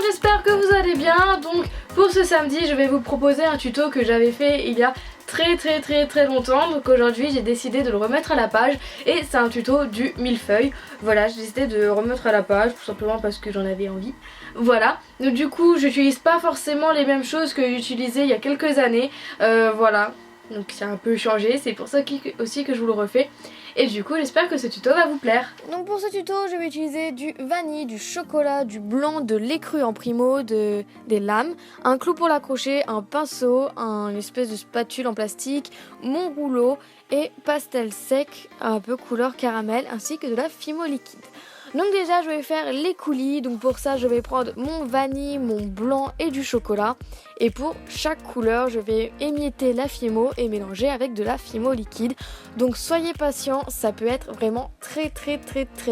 monde, j'espère que vous allez bien. Donc pour ce samedi je vais vous proposer un tuto que j'avais fait il y a très longtemps. Donc aujourd'hui j'ai décidé de le remettre à la page et c'est un tuto du millefeuille. Voilà, j'ai décidé de le remettre à la page tout simplement parce que j'en avais envie. Voilà, donc du coup j'utilise pas forcément les mêmes choses que j'utilisais il y a quelques années. Voilà, donc ça a un peu changé, c'est pour ça aussi que je vous le refais. Et du coup j'espère que ce tuto va vous plaire. Donc pour ce tuto je vais utiliser du vanille, du chocolat, du blanc, de lait cru en primo, des lames, un clou pour l'accrocher, un pinceau, une espèce de spatule en plastique, mon rouleau et pastel sec un peu couleur caramel ainsi que de la fimo liquide. Donc déjà je vais faire les coulis, donc pour ça je vais prendre mon vanille, mon blanc et du chocolat. Et pour chaque couleur je vais émietter la fimo et mélanger avec de la fimo liquide. Donc soyez patients, ça peut être vraiment très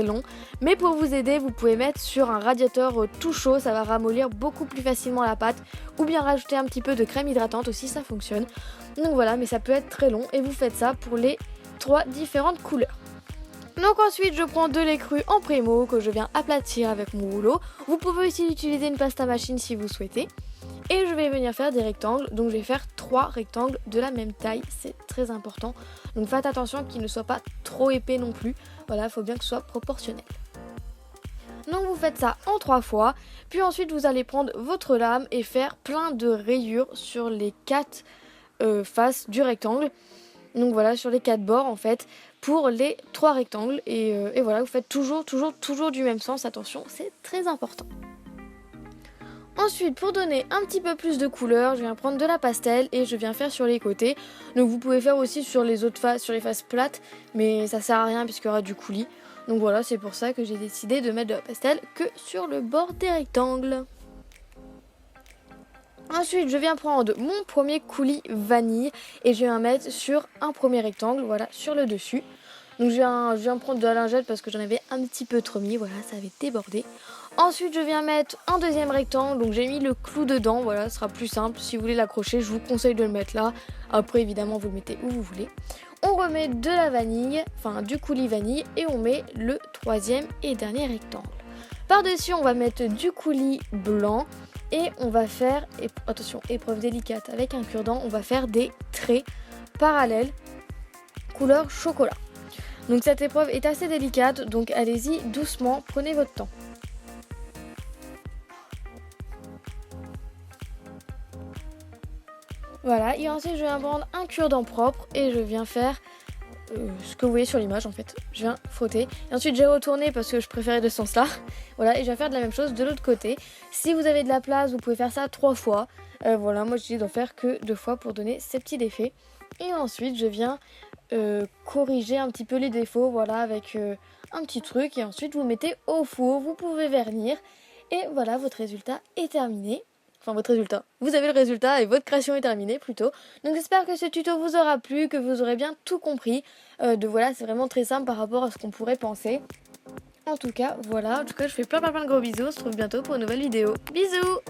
long. Mais pour vous aider vous pouvez mettre sur un radiateur tout chaud, ça va ramollir beaucoup plus facilement la pâte. Ou bien rajouter un petit peu de crème hydratante aussi, ça fonctionne. Donc voilà, mais ça peut être très long et vous faites ça pour les 3 différentes couleurs. Donc ensuite je prends de lait cru en prémo que je viens aplatir avec mon rouleau. Vous pouvez aussi utiliser une pasta machine si vous souhaitez. Et je vais venir faire des rectangles. Donc je vais faire 3 rectangles de la même taille, c'est très important. Donc faites attention qu'ils ne soient pas trop épais non plus. Voilà, il faut bien que ce soit proportionnel. Donc vous faites ça en 3 fois. Puis ensuite vous allez prendre votre lame et faire plein de rayures sur les 4 faces du rectangle. Donc voilà, sur les 4 bords en fait, pour les 3 rectangles. Et voilà, vous faites toujours du même sens, attention, c'est très important. Ensuite, pour donner un petit peu plus de couleur, je viens prendre de la pastel et je viens faire sur les côtés. Donc vous pouvez faire aussi sur les autres faces, sur les faces plates, mais ça sert à rien puisqu'il y aura du coulis. Donc voilà, c'est pour ça que j'ai décidé de mettre de la pastel que sur le bord des rectangles. Ensuite, je viens prendre mon premier coulis vanille et je viens mettre sur un premier rectangle, voilà, sur le dessus. Donc je viens prendre de la lingette parce que j'en avais un petit peu trop mis, voilà, ça avait débordé. Ensuite, je viens mettre un deuxième rectangle, donc j'ai mis le clou dedans, voilà, ce sera plus simple. Si vous voulez l'accrocher, je vous conseille de le mettre là. Après, évidemment, vous le mettez où vous voulez. On remet de la vanille, enfin du coulis vanille et on met le troisième et dernier rectangle. Par-dessus, on va mettre du coulis blanc. Et on va faire, attention, épreuve délicate, avec un cure-dent, on va faire des traits parallèles couleur chocolat. Donc cette épreuve est assez délicate, donc allez-y doucement, prenez votre temps. Voilà, et ensuite je viens prendre un cure-dent propre et je viens faire ce que vous voyez sur l'image en fait. Je viens frotter et ensuite j'ai retourné parce que je préférais de ce sens là. Voilà, et je vais faire de la même chose de l'autre côté. Si vous avez de la place, vous pouvez faire ça 3 fois. Voilà, moi j'ai d'en faire que 2 fois pour donner ces petits effets. Et ensuite je viens corriger un petit peu les défauts, voilà, avec un petit truc. Et ensuite vous mettez au four, vous pouvez vernir. Et voilà, votre résultat est terminé. Enfin votre résultat, vous avez le résultat et votre création est terminée plutôt. Donc j'espère que ce tuto vous aura plu, que vous aurez bien tout compris. Voilà, c'est vraiment très simple par rapport à ce qu'on pourrait penser. En tout cas, voilà, je fais plein de gros bisous, on se retrouve bientôt pour une nouvelle vidéo. Bisous!